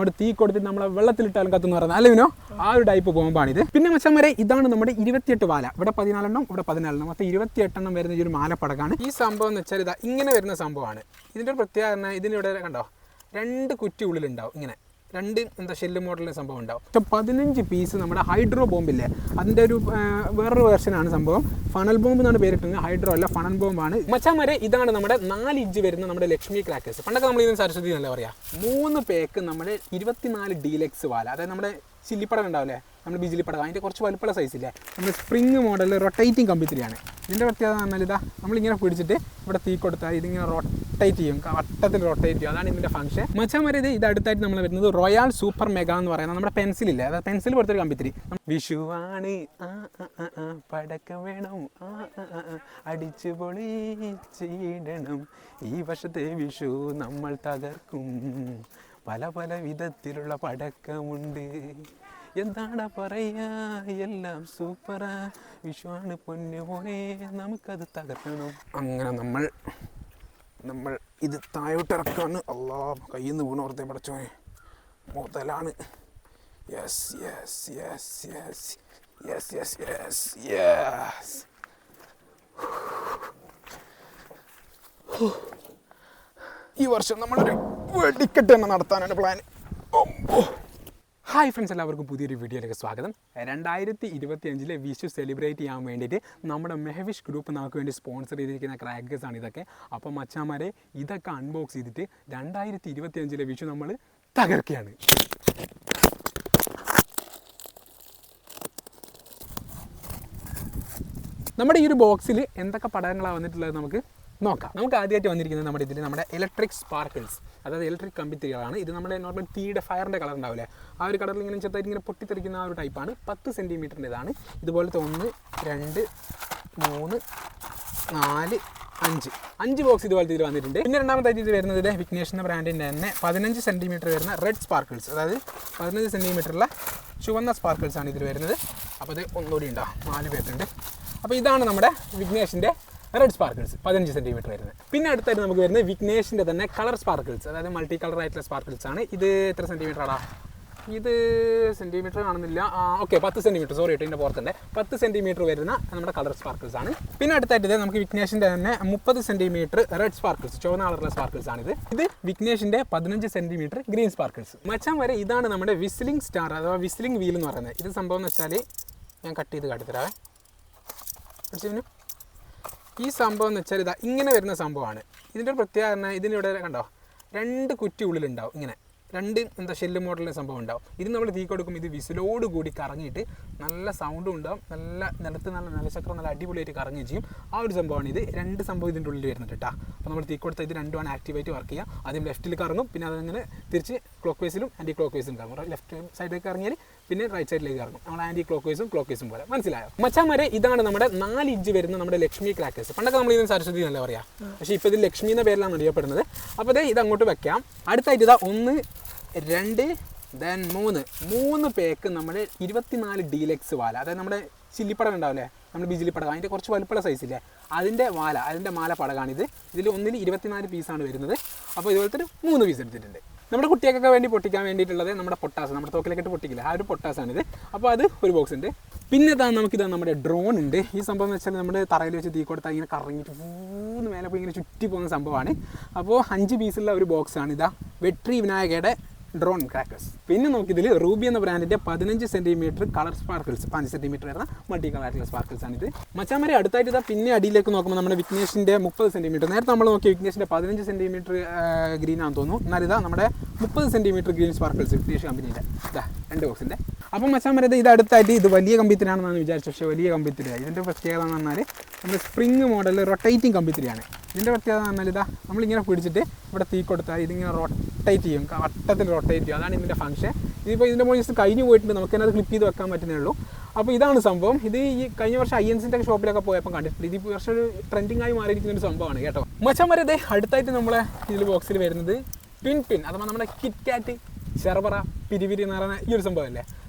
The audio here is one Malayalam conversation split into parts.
അവിടെ തീ കൊടുത്തിട്ട് നമ്മളെ വെള്ളത്തിലിട്ടാലും കത്തുന്ന പറയുന്നത് അല്ലെങ്കിനോ ആ ഒരു ടൈപ്പ് ബോംബാണിത്. പിന്നെ മച്ചാന്മാരെ ഇതാണ് നമ്മുടെ 28 വാല. ഇവിടെ 14 എണ്ണം, ഇവിടെ 14 എണ്ണം, മൊത്തം 28 എണ്ണം വരുന്ന ഈ ഒരു മാലപ്പടക്കാണ്. ഈ സംഭവം എന്ന് വെച്ചാൽ ഇതാ ഇങ്ങനെ വരുന്ന സംഭവമാണ്. ഇതിൻ്റെ ഒരു പ്രത്യേകത ഇതിനിവിടെ കണ്ടോ 2 കുറ്റി ഉള്ളിലുണ്ടാവും. ഇങ്ങനെ 2 ഷെല്ല് മോഡലിൻ്റെ സംഭവം ഉണ്ടാവും. 15 പീസ് നമ്മുടെ ഹൈഡ്രോ ബോംബില്ലേ അതിൻ്റെ ഒരു വേറൊരു വേർഷനാണ് സംഭവം. ഫണൽ ബോംബ് എന്നാണ് പേരിട്ടുന്നത്. ഹൈഡ്രോ അല്ല, ഫണൽ ബോംബാണ്. മച്ചാന്മാരെ ഇതാണ് നമ്മുടെ 4 ഇഞ്ച് വരുന്ന നമ്മുടെ ലക്ഷ്മി ക്രാക്കേഴ്സ്. പണ്ടൊക്കെ നമ്മൾ ഇതിന് സരസ്വതി എന്നല്ല പറയാം. 3 പേക്ക് നമ്മുടെ 24 ഡീലക്സ് വാല, അതായത് നമ്മുടെ ചില്ലിപ്പടം ഉണ്ടാവില്ലേ, നമ്മൾ ബിജിലിപ്പടം, അതിൻ്റെ കുറച്ച് വലുപ്പമുള്ള സൈസില്ലേ, നമ്മുടെ സ്പ്രിങ് മോഡൽ റൊട്ടേറ്റിംഗ് കമ്പിത്തിരിയാണ്. ഇതിൻ്റെ പ്രത്യേകത എന്ന് പറഞ്ഞാൽ ഇതാ നമ്മളിങ്ങനെ പിടിച്ചിട്ട് ഇവിടെ തീ കൊടുത്താൽ ഇതിങ്ങനെ റൊട്ടേറ്റ് ചെയ്യും, വട്ടത്തിൽ റൊട്ടേറ്റ് ചെയ്യും. അതാണ് ഇതിൻ്റെ ഫംഗ്ഷൻ. മച്ചാന്മാരെ ഇത് അടുത്തായിട്ട് നമ്മൾ വരുന്നത് റോയൽ സൂപ്പർ മെഗാ എന്ന് പറയുന്നത് നമ്മുടെ പെൻസിലില്ലേ, അതായത് പെൻസിൽ പോലത്തെ ഒരു കമ്പിത്തിരി. വിഷുവാണ് പടക്കം വേണം അടിച്ചു പൊളിച്ചിടണം, ഈ വർഷത്തെ വിഷു നമ്മൾ തകർക്കും, പല പല വിധത്തിലുള്ള പടക്കമുണ്ട്, എന്താണ് പറയാ എല്ലാം സൂപ്പറാ, വിഷുവാണ് പൊന്നു പോനെ നമുക്കത് തകർക്കണം. അങ്ങനെ നമ്മൾ ഇത് താഴോട്ടിറക്കാണ്. അല്ലാ കയ്യിൽ നിന്ന് വീണോർത്തെ പടച്ചോനെ മുതലാണ്. Yes yes yes yes yes yes yes yes. ഈ വർഷം നമ്മളൊരു വെടിക്കെട്ട് തന്നെ നടത്താനാണ് പ്ലാൻ. ഹായ് ഫ്രണ്ട്സ്, എല്ലാവർക്കും പുതിയൊരു വീഡിയോയിലേക്ക് സ്വാഗതം. 2025 വിഷു സെലിബ്രേറ്റ് ചെയ്യാൻ വേണ്ടിയിട്ട് നമ്മുടെ മെഹവിഷ് ഗ്രൂപ്പ് നമുക്ക് വേണ്ടി സ്പോൺസർ ചെയ്തിരിക്കുന്ന ക്രാക്കേഴ്സാണ് ഇതൊക്കെ. അപ്പോൾ മച്ചാന്മാരെ ഇതൊക്കെ അൺബോക്സ് ചെയ്തിട്ട് 2025 വിഷു നമ്മൾ തകർക്കുകയാണ്. നമ്മുടെ ഈ ഒരു ബോക്സിൽ എന്തൊക്കെ പടങ്ങളാണ് വന്നിട്ടുള്ളത് നമുക്ക് നോക്കാം. നമുക്ക് ആദ്യമായിട്ട് വന്നിരിക്കുന്നത് നമ്മുടെ ഇതിൽ നമ്മുടെ ഇലക്ട്രിക് സ്പാർക്കിൾസ്, അതായത് ഇലക്ട്രിക് കമ്പിത്തിരികളാണ്. ഇത് നമ്മുടെ നോർമൽ തീയുടെ ഫയറിൻ്റെ കളർ ഉണ്ടാവില്ലേ, ആ ഒരു കളറിൽ ഇങ്ങനെ ചെറുതായിട്ട് ഇങ്ങനെ പൊട്ടിത്തെറിക്കുന്ന ആ ഒരു ടൈപ്പാണ്. 10 സെൻറ്റിമീറ്ററിൻ്റെതാണ്. ഇതുപോലത്തെ 1 2 3 4 5 ബോക്സ് ഇതുപോലത്തെ ഇതിൽ വന്നിട്ടുണ്ട്. പിന്നെ രണ്ടാമതായിട്ട് ഇത് വരുന്നത് വിഘ്നേഷ് എന്ന ബ്രാൻഡിൻ്റെ തന്നെ 15 സെൻറ്റിമീറ്റർ വരുന്ന റെഡ് സ്പാർക്കിൾസ്, അതായത് 15 സെൻറ്റിമീറ്ററുള്ള ചുവന്ന സ്പാർക്കിൾസ് ആണ് ഇതിൽ വരുന്നത്. അപ്പോൾ ഇത് ഒന്നുകൂടി ഉണ്ടാവും, 4 പേരുണ്ട്. അപ്പോൾ ഇതാണ് നമ്മുടെ വിഘ്നേഷിൻ്റെ റെഡ് സ്പാർക്കിൾസ് 15 സെൻറ്റിമീറ്റർ വരുന്നത്. പിന്നെ അടുത്തായിട്ട് നമുക്ക് വരുന്നത് വിഘ്നേഷിൻ്റെ തന്നെ കളർ സ്പാർക്കിൾസ്, അതായത് മൾട്ടി കളർ ആയിട്ടുള്ള സ്പാർക്കിൾസ് ആണ്. ഇത് എത്ര സെൻറ്റിമീറ്റർ ആടാ? ഇത് സെൻറ്റിമീറ്റർ കാണുന്നില്ല. ഓക്കെ 10 സെൻറ്റിമീറ്റർ, സോറി കേട്ടോ, ഇതിൻ്റെ പുറത്തുണ്ട് 10 സെൻറ്റിമീറ്റർ വരുന്ന നമ്മുടെ കളർ സ്പാർക്കിൾസ് ആണ്. പിന്നെ അടുത്തായിട്ട് നമുക്ക് വിഘ്നേഷിൻ്റെ തന്നെ 30 സെൻറ്റിമീറ്റർ റെഡ് സ്പാർക്കിൾസ്, ചുവന്ന കളറുള്ള സ്പാർക്കിൾസ് ആണിത്. ഇത് വിഘ്നേഷിൻ്റെ 15 സെൻറ്റിമീറ്റർ ഗ്രീൻ സ്പാർക്കിൾസ്. മച്ചാൻ വരെ ഇതാണ് നമ്മുടെ വിസ്ലിംഗ് സ്റ്റാർ അഥവാ വിസ്ലിംഗ് വീൽ എന്ന് പറയുന്നത്. ഇത് സംഭവം എന്ന് വെച്ചാൽ ഞാൻ കട്ട് ചെയ്ത് കാട്ടിത്തരാവേ. പഠിച്ചു ഈ സംഭവം എന്ന് വെച്ചാൽ ഇതാ ഇങ്ങനെ വരുന്ന സംഭവമാണ്. ഇതിൻ്റെ ഒരു പ്രത്യേകത ഇതിനിവിടെ കണ്ടോ 2 കുറ്റി ഉള്ളിലുണ്ടാവും. ഇങ്ങനെ 2 ഷെല്ല് മോഡലിൻ്റെ സംഭവം ഉണ്ടാവും. ഇത് നമ്മൾ തീ കൊടുക്കും, ഇത് വിസിലോട് കൂടി കറങ്ങിയിട്ട് നല്ല സൗണ്ടും ഉണ്ടാവും, നല്ല നിലച്ചക്രം നല്ല അടിപൊളിയായിട്ട് കറങ്ങുകയും ചെയ്യും. ആ ഒരു സംഭവമാണ് ഇത്. 2 സംഭവം ഇതിൻ്റെ ഉള്ളിൽ വരുന്നുണ്ട് കേട്ടോ. അപ്പോൾ നമ്മൾ തീ കൊടുത്താൽ ഇത് രണ്ടുമാണ് ആക്റ്റീവായിട്ട് വർക്ക് ചെയ്യുക. ആദ്യം ലെഫ്റ്റിൽ കറങ്ങും, പിന്നെ അതങ്ങനെ തിരിച്ച് ക്ലോക്ക് വൈസിലും ആൻറ്റി ക്ലോക്ക് വൈസിലും കറങ്ങും. ലെഫ്റ്റ് സൈഡിലേക്ക് ഇറങ്ങിയാൽ പിന്നെ റൈറ്റ് സൈഡിലേക്ക് ഇറങ്ങും. നമ്മൾ ആൻറ്റി ക്ലോക്ക് വൈസും പോലെ. മനസ്സിലായോ? മച്ചാന്മാരെ ഇതാണ് നമ്മുടെ 4 ഇഞ്ച് വരുന്ന നമ്മുടെ ലക്ഷ്മി ക്രാക്കേഴ്സ്. പണ്ടൊക്കെ നമ്മൾ ഇതിന് സരസ്വതി എന്നല്ല പറയാം, പക്ഷേ ഇപ്പോൾ ഇത് ലക്ഷ്മി എന്ന പേരിലാണ് അറിയപ്പെടുന്നത്. അപ്പോൾ ഇത് അങ്ങോട്ട് വെക്കാം. അടുത്തായിട്ട് ഇതാ 1 2 then 3 പേക്ക് നമ്മുടെ 24 ഡീലക്സ് വാല, അതായത് നമ്മുടെ ചില്ലിപ്പടം ഉണ്ടാവില്ലേ, നമ്മൾ ബിജിലിപ്പടം, അതിൻ്റെ കുറച്ച് വലുപ്പമുള്ള സൈസില്ലേ, അതിൻ്റെ മാല പടകാണിത്. ഇതിൽ 1 24 പീസാണ് വരുന്നത്. അപ്പോൾ ഇതുപോലത്തെ ഒരു 3 പീസ് എടുത്തിട്ടുണ്ട്. നമ്മുടെ കുട്ടികൾക്കൊക്കെ വേണ്ടി പൊട്ടിക്കാൻ വേണ്ടിയിട്ടുള്ളത് നമ്മുടെ പൊട്ടാസ്, നമ്മുടെ തോക്കിലേക്കിട്ട് പൊട്ടിക്കില്ല, ആ ഒരു പൊട്ടാസാണിത്. അപ്പോൾ അത് ഒരു ബോക്സ് ഉണ്ട്. പിന്നെ നമുക്കിതാ നമ്മുടെ ഡ്രോൺ ഉണ്ട്. ഈ സംഭവം എന്ന് വെച്ചാൽ നമ്മുടെ തറയിൽ വെച്ച് തീ കൊടുത്താൽ ഇങ്ങനെ കറങ്ങിയിട്ട് 3 മേലെ പോയി ഇങ്ങനെ ചുറ്റി പോകുന്ന സംഭവമാണ്. അപ്പോൾ 5 പീസുള്ള ഒരു ബോക്സാണ് ഇതാ വെട്രി വിനായകയുടെ ഡ്രോൺ ക്രാക്കേഴ്സ്. പിന്നെ നമുക്കിതിൽ റൂബി എന്ന ബ്രാൻഡിൻ്റെ 15 സെൻറ്റിമീറ്റർ കളർ സ്പാർക്കിൾസ്, 5 സെൻറ്റിമീറ്റർ വരുന്ന മൾട്ടി കളറായിട്ടുള്ള സ്പാർക്കിൾസ് ആണിത്. മച്ചാന്മാരെ അടുത്തായിട്ട് ഇതാ പിന്നെ അടിയിലേക്ക് നോക്കുമ്പോൾ നമ്മുടെ വിഘ്നേഷിൻ്റെ 30 സെൻറ്റിമീറ്റർ, നേരത്തെ നമ്മൾ നോക്കിയ വിഘ്നേഷിൻ്റെ 15 സെൻറ്റിമീറ്റർ ഗ്രീൻ ആണെന്ന് തോന്നുന്നു. എന്നാൽ ഇതാ നമ്മുടെ 30 സെൻറ്റിമീറ്റർ ഗ്രീൻ സ്പാർക്കിൾസ് വിഘ്നേഷ് കമ്പനീൻ്റെ ഇതാ 2 ബോക്സിൻ്റെ. അപ്പം മച്ചാന്മാരെ ഇത് അടുത്തായിട്ട് ഇത് വലിയ കമ്പിത്തിരിയാണെന്നാണ് വിചാരിച്ചത്, പക്ഷേ വലിയ കമ്പിത്തിരിയാണ്. ഇതിൻ്റെ പ്രത്യേകത എന്ന് പറഞ്ഞാൽ നമ്മുടെ സ്പ്രിങ് മോഡൽ റൊട്ടേറ്റിംഗ് കമ്പിത്തിരിയാണ്. ഇതിൻ്റെ പ്രത്യേകത എന്ന് പറഞ്ഞാൽ ഇതാ നമ്മളിങ്ങനെ പിടിച്ചിട്ട് ഇവിടെ തീ കൊടുത്താൽ ഇതിങ്ങനെ റൊട്ടേറ്റ് ചെയ്യും, വട്ടത്തിൽ റൊട്ടേറ്റ് ചെയ്യും. അതാണ് ഇതിൻ്റെ ഫംഗ്ഷൻ. ഇതിപ്പോൾ ഇതിൻ്റെ മുകളിൽ ജസ്റ്റ് കഴിഞ്ഞ് പോയിട്ടുണ്ട്, നമുക്ക് തന്നെ അത് ക്ലിപ്പ് ചെയ്ത് വെക്കാൻ പറ്റുന്നേ ഉള്ളൂ. അപ്പോൾ ഇതാണ് സംഭവം. ഇത് ഈ കഴിഞ്ഞ വർഷം INCൻ്റെ ഷോപ്പിലൊക്കെ പോയപ്പോൾ കണ്ടിട്ടുണ്ട്. ഇത് ഈ വർഷം ഒരു ട്രെൻഡിങ് ആയി മാറിയിരിക്കുന്ന ഒരു സംഭവമാണ് കേട്ടോ. മച്ചാന്മാരെ അടുത്തായിട്ട് നമ്മളെ ഇതിൽ ബോക്സിൽ വരുന്നത് ട്വിൻ അഥവാ നമ്മുടെ കിറ്റ് കാറ്റ് ചെറുപറ പിരിവിരി എന്ന് പറയുന്ന ഈ ഒരു സംഭവമല്ലേ,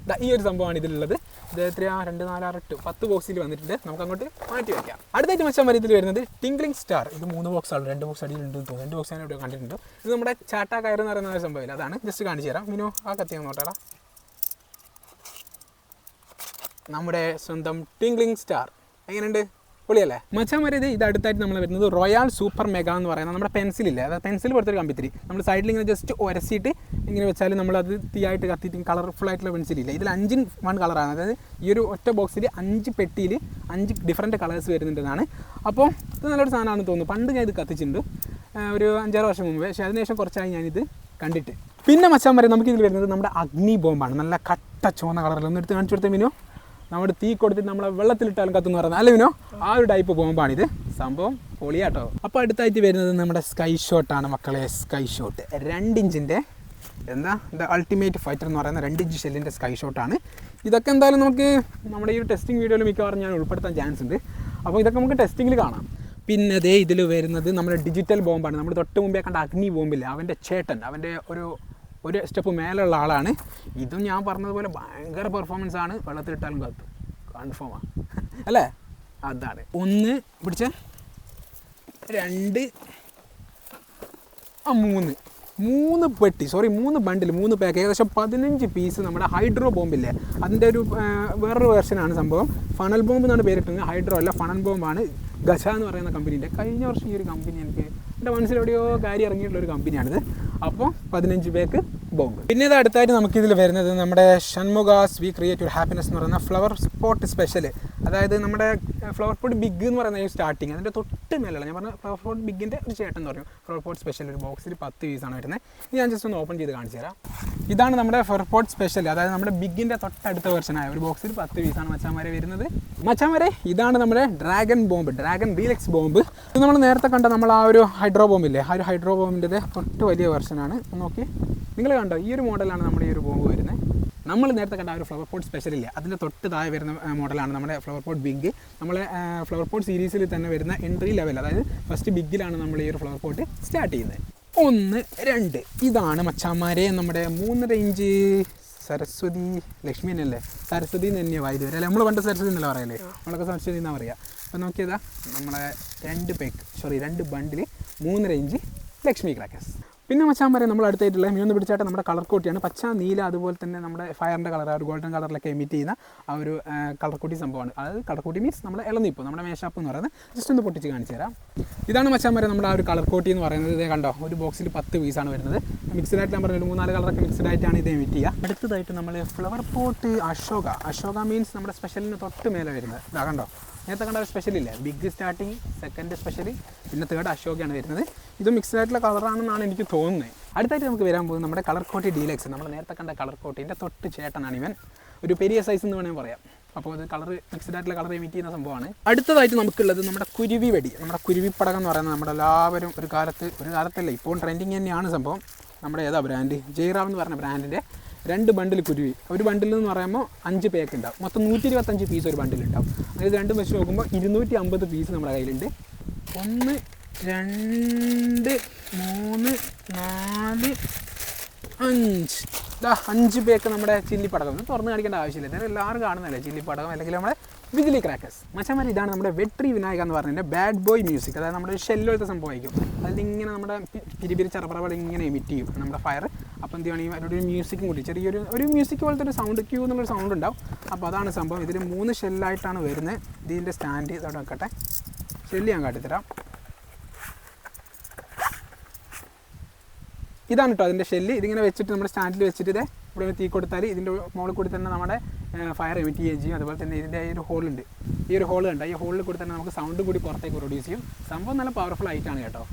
ഈ ഒരു സംഭവമാണ് ഇതിലുള്ളത്. ഇത് എത്രയാ 2, 4, 6, 8, 10 ബോക്സിൽ വന്നിട്ടുണ്ട്. നമുക്ക് അങ്ങോട്ട് മാറ്റി വയ്ക്കാം. അടുത്തായിട്ട് മച്ചാൻ ഇതിൽ വരുന്നത് ടിംഗ്ലിംഗ് സ്റ്റാർ. ഇത് 3 ബോക്സാണ്, 2 ബോക്സ് അടിയിലുണ്ടെന്ന് തോന്നുന്നു. 2 ബോക്സ് ഞാൻ ഇവിടെ കണ്ടിട്ടുണ്ട്. ഇത് നമ്മുടെ ചാട്ടാ കയർ എന്ന് പറയുന്ന ഒരു സംഭവമില്ല, അതാണ്. ജസ്റ്റ് കാണിച്ചു തരാം. മിനു ആ കത്തി നോട്ടാടാ. നമ്മുടെ സ്വന്തം ടിംഗ്ലിംഗ് സ്റ്റാർ എങ്ങനെയുണ്ട്? പൊളിയല്ലേ മച്ചാമാരെ? ഇത് അടുത്തായിട്ട് നമ്മൾ വരുന്നത് റോയൽ സൂപ്പർ മെഗാ എന്ന് പറയുന്നത് നമ്മുടെ പെൻസിലില്ലേ, അതായത് പെൻസിൽ പോലത്തെ ഒരു കമ്പിത്തിരി. നമ്മൾ സൈഡിൽ ഇങ്ങനെ ജസ്റ്റ് ഉരച്ചിട്ട് ഇങ്ങനെ വെച്ചാൽ നമ്മളത് തീയായിട്ട് കത്തിയിട്ട് കളർഫുൾ ആയിട്ടുള്ള പെൻസിലില്ല. ഇതിൽ 5 in 1 കളറാണ്. അതായത് ഈ ഒരു ഒറ്റ ബോക്സിൽ 5 പെട്ടിയിൽ 5 ഡിഫറൻറ്റ് കളേഴ്സ് വരുന്നുണ്ടെന്നാണ്. അപ്പോൾ ഇത് നല്ലൊരു സാധനമാണെന്ന് തോന്നുന്നു. പണ്ട് ഞാൻ ഇത് കത്തിച്ചിട്ടുണ്ട് ഒരു 5-6 വർഷം മുമ്പ്. പക്ഷേ അതിനുശേഷം കുറച്ചായി ഞാനിത് കണ്ടിട്ട്. പിന്നെ മച്ചാമാരെ നമുക്കിതിൽ വരുന്നത് നമ്മുടെ അഗ്നി ബോംബാണ്. നല്ല കട്ട ചുവന്ന കളറിൽ ഒന്ന് എടുത്ത് കാണിച്ചു കൊടുത്ത മിനു. നമ്മുടെ തീ കൊടുത്തിട്ട് നമ്മളെ വെള്ളത്തിലിട്ടാലും കത്തുന്ന് പറയുന്നത് അല്ല മിനോ, ആ ഒരു ടൈപ്പ് ബോംബാണിത്. സംഭവം പൊളിയാട്ടോ. അപ്പോൾ അടുത്തായിട്ട് വരുന്നത് നമ്മുടെ സ്കൈ ഷോട്ടാണ് മക്കളെ. സ്കൈ ഷോട്ട് 2 ഇഞ്ചിൻ്റെ ദ അൾട്ടിമേറ്റ് ഫൈറ്റർ എന്ന് പറയുന്ന 2 ഇഞ്ച് ഷെല്ലിൻ്റെ സ്കൈ ഷോട്ടാണ്. ഇതൊക്കെ എന്തായാലും നമുക്ക് നമ്മുടെ ഈ ഒരു ടെസ്റ്റിംഗ് വീഡിയോയിൽ മിക്കവാറും ഞാൻ ഉൾപ്പെടുത്താൻ ചാൻസ് ഉണ്ട്. അപ്പോൾ ഇതൊക്കെ നമുക്ക് ടെസ്റ്റിങ്ങിൽ കാണാം. പിന്നെ അതേ ഇതിൽ വരുന്നത് നമ്മുടെ ഡിജിറ്റൽ ബോംബാണ്. നമ്മൾ തൊട്ട് മുമ്പേ കണ്ട അഗ്നി ബോംബില്ല, അവൻ്റെ ചേട്ടൻ, അവൻ്റെ ഒരു സ്റ്റെപ്പ് മേലുള്ള ആളാണ്. ഇതും ഞാൻ പറഞ്ഞതുപോലെ ഭയങ്കര പെർഫോമൻസ് ആണ്. വെള്ളത്തിലിട്ടാലും കത്തും, കൺഫേമാണ് അല്ലേ? അതാണ്. 1 പിടിച്ച 2 3 പെട്ടി, 3 ബണ്ടിൽ 3 പാക്ക്, ഏകദേശം 15 പീസ് നമ്മുടെ ഹൈഡ്രോ ബോംബില്ലേ, അതിൻ്റെ ഒരു വേറൊരു വേർഷനാണ് സംഭവം. ഫണൽ ബോംബ് എന്നാണ് പേരിട്ടുന്നത്. ഹൈഡ്രോ അല്ല, ഫണൽ ബോംബാണ്. ഗജ എന്ന് പറയുന്ന കമ്പനീൻ്റെ. കഴിഞ്ഞ വർഷം ഈ ഒരു കമ്പനി എനിക്ക് എൻ്റെ മനസ്സിലെവിടെയോ കാര്യം ഇറങ്ങിയിട്ടുള്ളൊരു കമ്പനിയാണിത്. അപ്പോൾ 15 പേക്ക് ബോംബ്. പിന്നെ ഇത് അടുത്തായിട്ട് നമുക്കിതിൽ വരുന്നത് നമ്മുടെ ഷൺമുഖാസ് വി ക്രിയേറ്റ് ഒരു ഹാപ്പിനെസ് എന്ന് പറയുന്ന ഫ്ലവർ സ്പോട്ട് സ്പെഷ്യൽ. അതായത് നമ്മുടെ ഫ്ലവർ പോട്ട് ബിഗ് എന്ന് പറയുന്ന സ്റ്റാർട്ടിങ് അതിൻ്റെ തൊട്ട് മേലുള്ള ഞാൻ പറഞ്ഞ ഫ്ലവർ പോട്ട് ബിഗിൻ്റെ ഒരു ചേട്ടൻ എന്ന് പറയും. ഫ്ലവർ പോട്ട് സ്പെഷ്യൽ ഒരു ബോക്സിൽ 10 പീസാണ് വരുന്നത്. ഇത് ഞാൻ ജസ്റ്റ് ഒന്ന് ഓപ്പൺ ചെയ്ത് കാണിച്ചു തരാം. ഇതാണ് നമ്മുടെ ഫ്ലവർ പോട്ട് സ്പെഷ്യൽ, അതായത് നമ്മുടെ ബിഗിൻ്റെ തൊട്ടടുത്ത വെർഷനായ ഒരു ബോക്സിൽ 10 പീസാണ് മച്ചാമാരെ വരുന്നത്. മച്ചാമാരെ ഇതാണ് നമ്മുടെ dragon bomb, dragon deluxe bomb. ഇത് നമ്മൾ നേരത്തെ കണ്ട നമ്മൾ ആ ഒരു ഹൈഡ്രോ ബോംബില്ലേ, ആ ഒരു ഹൈഡ്രോ ബോംബിൻ്റെ തൊട്ട് വലിയ വെർഷനാണ്. നോക്കി നിങ്ങൾ കണ്ടോ, ഈ ഒരു മോഡലാണ് നമ്മുടെ ഈ ഒരു ബോംബ് വരുന്നത്. നമ്മൾ നേരത്തെ കണ്ട ആ ഒരു ഫ്ലവർ പോട്ട് സ്പെഷ്യൽ ഇല്ലേ, അതിൻ്റെ തൊട്ട് താഴെ വരുന്ന മോഡലാണ് നമ്മുടെ ഫ്ലവർ പോട്ട് ബിഗ്. നമ്മളെ ഫ്ലവർ പോട്ട് സീരീസിൽ തന്നെ വരുന്ന എൻട്രി ലെവൽ, അതായത് ഫസ്റ്റ് ബിഗിലാണ് നമ്മൾ ഈ ഒരു ഫ്ലവർ പോട്ട് സ്റ്റാർട്ട് ചെയ്യുന്നത്. 1, 2 ഇതാണ് മച്ചാമാരെ നമ്മുടെ 3 റേഞ്ച് സരസ്വതി ലക്ഷ്മി തന്നെയല്ലേ, സരസ്വതി തന്നെയാണ് വായത് വരെ അല്ലേ. നമ്മൾ പണ്ട് സരസ്വതി എന്നല്ല പറയല്ലേ, നമ്മളൊക്കെ സരസ്വതി എന്നാണ് പറയുക. അപ്പോൾ നോക്കിയതാ നമ്മളെ 2 ബണ്ടിൽ 3 റേഞ്ച് ലക്ഷ്മി ക്രാക്കേഴ്സ്. പിന്നെ മച്ചാമാരെ നമ്മൾ അടുത്തായിട്ടുള്ള മീനൊന്ന് പിടിച്ചായിട്ട് നമ്മുടെ കളർ കോട്ടിയാണ്. പച്ച, നീല, അതുപോലെ തന്നെ നമ്മുടെ ഫയറിൻ്റെ കളർ, ആ ഒരു ഗോൾഡൻ കളറിലൊക്കെ എമിറ്റ് ചെയ്യുന്ന ആ ഒരു കളർ കോട്ടി സംഭവമാണ്. അതായത് കളർ കോട്ടി മീൻസ് നമ്മുടെ ഇളനീപ്പ്, നമ്മുടെ മേശാപ്പ് എന്ന് പറയുന്നത്. ജസ്റ്റ് ഒന്ന് പൊട്ടിച്ച് കാണിച്ചു തരാം. ഇതാണ് മച്ചാമാരെ നമ്മുടെ ആ ഒരു കളർ കോട്ടി എന്ന് പറയുന്നത്. ഇതേ കണ്ടോ, ഒരു ബോക്സിൽ 10 പീസാണ് വരുന്നത്. മിക്സ്ഡ് ആയിട്ട് ഞാൻ പറഞ്ഞൊരു 3-4 കളറൊക്കെ മിക്സ്ഡ് ആയിട്ടാണ് ഇത് എമിറ്റ് ചെയ്യുക. അടുത്തതായിട്ട് നമ്മൾ ഫ്ലവർ പോട്ട് അശോക മീൻസ് നമ്മുടെ സ്പെഷ്യലിന് തൊട്ട് മേലെ വരുന്നത്. ഇതാ കണ്ടോ, നേരത്തെ കണ്ട ഒരു സ്പെഷ്യലില്ല, ബിഗ് സ്റ്റാർട്ടിങ്, സെക്കൻഡ് സ്പെഷ്യൽ, പിന്നെ തേർഡ് അശോകയാണ് വരുന്നത്. ഇത് മിക്സ്ഡ് ആയിട്ടുള്ള കളറാണെന്നാണ് എനിക്ക് തോന്നുന്നത്. അടുത്തായിട്ട് നമുക്ക് വരാൻ പോകുന്നത് നമ്മുടെ കളർ കോട്ടി ഡീലക്സ്. നമ്മൾ നേരത്തെ കണ്ട കളർ കോട്ടീൻ്റെ തൊട്ട് ചേട്ടനാണ് ഇവൻ. ഒരു പെരിയ സൈസ് എന്ന് വേണമെങ്കിൽ പറയാം. അപ്പോൾ അത് കളർ മിക്സ്ഡ് ആയിട്ടുള്ള കളർ എമിറ്റ് ചെയ്യുന്ന സംഭവമാണ്. അടുത്തതായിട്ട് നമുക്കുള്ളത് നമ്മുടെ കുരുവി വെടി, നമ്മുടെ കുരുവിപ്പടകം എന്ന് പറയുന്നത്. നമ്മുടെ എല്ലാവരും ഒരു കാലത്തല്ല ഇപ്പോൾ ട്രെൻഡിങ് തന്നെയാണ് സംഭവം. നമ്മുടെ ഏതാ ബ്രാൻഡ്, ജയറാം എന്ന് പറഞ്ഞ ബ്രാൻഡിൻ്റെ 2 ബണ്ടിൽ കുരുവി. ഒരു ബണ്ടിൽ എന്ന് പറയുമ്പോൾ 5 പേക്ക് ഉണ്ടാവും. മൊത്തം 125 പീസ് ഒരു ബണ്ടിലുണ്ടാവും. അതായത് 2 വെച്ച് നോക്കുമ്പോൾ 250 പീസ് നമ്മുടെ കയ്യിലുണ്ട്. 1, 2, 3, 4, 5 പേക്ക് നമ്മുടെ ചില്ലിപ്പടകം. തുറന്ന് കാണിക്കേണ്ട ആവശ്യമില്ല, ഇതെല്ലാം എല്ലാവരും കാണുന്നതല്ലേ ചില്ലിപ്പടകം, അല്ലെങ്കിൽ നമ്മുടെ വിജിലി ക്രാക്കേഴ്സ്. മച്ചാമാരെ ഇതാണ് നമ്മുടെ വെട്രി വിനായക എന്ന് പറഞ്ഞതിൻ്റെ ബാഡ് ബോയ് മ്യൂസിക്. അതായത് നമ്മുടെ ഷെല്ലോലത്തെ സംഭവമായിരിക്കും. അതിൽ ഇങ്ങനെ നമ്മുടെ പിരിപിരി ചറപ്പറകൾ ഇങ്ങനെ എമിറ്റ് ചെയ്യും നമ്മുടെ ഫയർ. അപ്പോൾ എന്ത് ചെയ്യണമെങ്കിൽ അതിനോട് ഒരു മ്യൂസിക്കും കൂടി, ചെറിയൊരു മ്യൂസിക് പോലത്തെ ഒരു സൗണ്ട്, ക്യൂ എന്നുള്ളൊരു സൗണ്ട് ഉണ്ടാവും. അപ്പോൾ അതാണ് സംഭവം. ഇതിൽ 3 ഷെല്ലായിട്ടാണ് വരുന്നത്. ഇതിൻ്റെ സ്റ്റാൻഡ് ഇതോടെ വെക്കട്ടെ, ഷെല്ല് ഞാൻ കാട്ടിത്തരാം. ഇതാണ് കേട്ടോ അതിൻ്റെ ഷെല്ല്. ഇതിങ്ങനെ വെച്ചിട്ട് നമ്മുടെ സ്റ്റാൻഡിൽ വെച്ചിട്ട് ഇതേ ഇവിടെ തീ കൊടുത്താൽ ഇതിൻ്റെ മുകളിൽ കൂടി തന്നെ നമ്മുടെ ഫയർ എമിറ്റ് ചെയ്യുകയും ചെയ്യും. അതുപോലെ തന്നെ ഇതിൻ്റെ ഈ ഒരു ഹോളുണ്ട്, ഈ ഒരു ഹോൾ കണ്ട, ഈ ഹോളിൽ കൂടി തന്നെ നമുക്ക് സൗണ്ട് കൂടി പുറത്തേക്ക് പ്രൊഡ്യൂസ് ചെയ്യും. സംഭവം നല്ല പവർഫുൾ ആയിട്ടാണ് കേട്ടോ.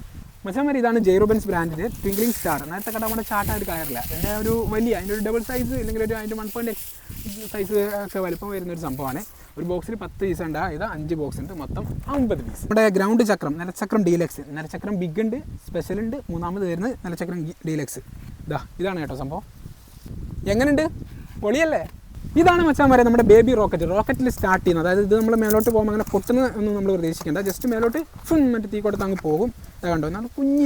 മച്ചാമാരെ ഇതാണ് ജെയ്റോബൻസ് ബ്രാൻഡിൻ്റെ ട്വിങ്ക്ലിംഗ് സ്റ്റാർ. നേരത്തെ കണ്ട നമ്മുടെ ചാട്ടായിട്ട് കയറില്ല, അതിൻ്റെ ഒരു വലിയ, അതിൻ്റെ ഒരു ഡബിൾ സൈസ് അല്ലെങ്കിൽ അതിൻ്റെ 1.x സൈസ് ഒക്കെ വലിപ്പം വരുന്നൊരു സംഭവമാണ്. ഒരു ബോക്സിൽ 10 പീസ് ഉണ്ട്. ഇത് 5 ബോക്സ് ഉണ്ട്, മൊത്തം 50 പീസ്. നമ്മുടെ ഗ്രൗണ്ട് ചക്രം, നിലച്ചക്രം ഡീലക്സ്, നിലച്ചക്രം ബിഗ് ഉണ്ട്, സ്പെഷ്യൽ ഉണ്ട്, 3ാമത് വരുന്നത് നിലച്ചക്രം ഡീലക്സ്. ഇതാണ് കേട്ടോ സംഭവം. എങ്ങനെയുണ്ട്, പൊളിയല്ലേ? ഇതാണ് മച്ചാമാരെ നമ്മുടെ ബേബി റോക്കറ്റിൽ സ്റ്റാർട്ട് ചെയ്യുന്നത്. അതായത് ഇത് നമ്മൾ മേലോട്ട് പോകുമ്പോൾ അങ്ങനെ പൊട്ടുന്ന ഒന്നും നമ്മൾ പ്രതീക്ഷിക്കേണ്ട, ജസ്റ്റ് മേലോട്ട് മറ്റേ തീ കൊടുത്ത് അങ്ങ് പോകും. കണ്ടോ, നല്ല കുഞ്ഞി,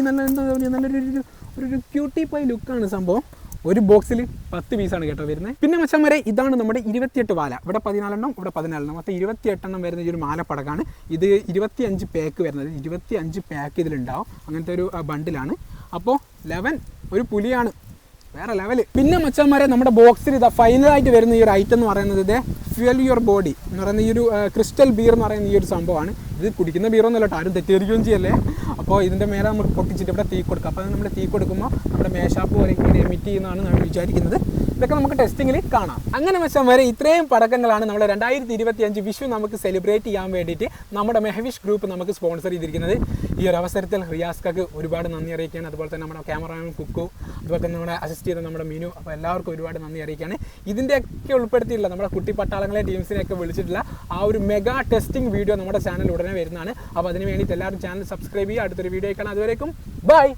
നല്ലൊരു ക്യൂട്ടി പൈ ലുക്കാണ് സംഭവം. ഒരു ബോക്സിൽ 10 പീസാണ് കേട്ടോ വരുന്നത്. പിന്നെ മച്ചന്മാരെ ഇതാണ് നമ്മുടെ 28 വാല. ഇവിടെ 14 എണ്ണം, ഇവിടെ 14 എണ്ണം, മൊത്തം 28 എണ്ണം വരുന്ന ഈ ഒരു മാലപ്പടക്കാണ്. ഇത് 25 പാക്ക് വരുന്നത്. 25 പാക്ക് ഇതിലുണ്ടാവും. അങ്ങനത്തെ ഒരു ബണ്ടിലാണ്. അപ്പോൾ 11 ഒരു പുലിയാണ്, വേറെ ലെവല്. പിന്നെ മച്ചന്മാരെ നമ്മുടെ ബോക്സിൽ ഇതാ ഫൈനലായിട്ട് വരുന്ന ഈ ഒരു ഐറ്റം എന്ന് പറയുന്നത് ഇത് ഫ്യൂൽ യുവർ ബോഡി എന്ന് പറയുന്ന ഈ ഒരു ക്രിസ്റ്റൽ ബിയർ എന്ന് പറയുന്ന ഈ ഒരു സംഭവമാണ്. ഇത് കുടിക്കുന്ന ബിയറൊന്നുമല്ല കേട്ടോ, ആരും തെറ്റിദ്ധരിക്കുകയും ചെയ്യല്ലേ. അപ്പോൾ ഇതിൻ്റെ മേലെ നമുക്ക് പൊട്ടിച്ചിട്ട് ഇവിടെ തീ കൊടുക്കുക. അപ്പോൾ നമ്മൾ തീ കൊടുക്കുമ്പോൾ നമ്മുടെ മേശാപ്പ് പോലെ ഇങ്ങനെ എമിറ്റ് ചെയ്യുന്നതാണ് നമ്മൾ വിചാരിക്കുന്നത്. ഇതൊക്കെ നമുക്ക് ടെസ്റ്റിങ്ങിൽ കാണാം. അങ്ങനെ മച്ചന്മാരെ ഇത്രയും പടക്കങ്ങളാണ് നമ്മുടെ 2025 വിഷു നമുക്ക് സെലിബ്രേറ്റ് ചെയ്യാൻ വേണ്ടിയിട്ട് നമ്മുടെ മെഹവിഷ് ഗ്രൂപ്പ് നമുക്ക് സ്പോൺസർ ചെയ്തിരിക്കുന്നത്. ഈ ഒരു അവസരത്തിൽ റിയാസ്കക്ക് ഒരുപാട് നന്ദി അറിയിക്കുകയാണ്. അതുപോലെ തന്നെ നമ്മുടെ ക്യാമറാമാൻ കുക്കു, അതുപോലെ തന്നെ നമ്മുടെ അസിസ്റ്റ് ചെയ്ത നമ്മുടെ മിനു. അപ്പോൾ എല്ലാവർക്കും ഒരുപാട് നന്ദി അറിയിക്കുകയാണ്. ഇതിൻ്റെയൊക്കെ ഉൾപ്പെടുത്തിയിട്ടുള്ള നമ്മുടെ കുട്ടി പട്ടാളങ്ങളെ ടീംസിനെയൊക്കെ വിളിച്ചിട്ടുള്ള ആ ഒരു മെഗാ ടെസ്റ്റിംഗ് വീഡിയോ നമ്മുടെ ചാനൽ ഉടനെ വരുന്നതാണ്. അപ്പോൾ അതിന് വേണ്ടിയിട്ട് എല്ലാവരും ചാനൽ സബ്സ്ക്രൈബ് ചെയ്യുക. അടുത്തൊരു വീഡിയോ കാണാം. അതുവരേക്കും ബൈ.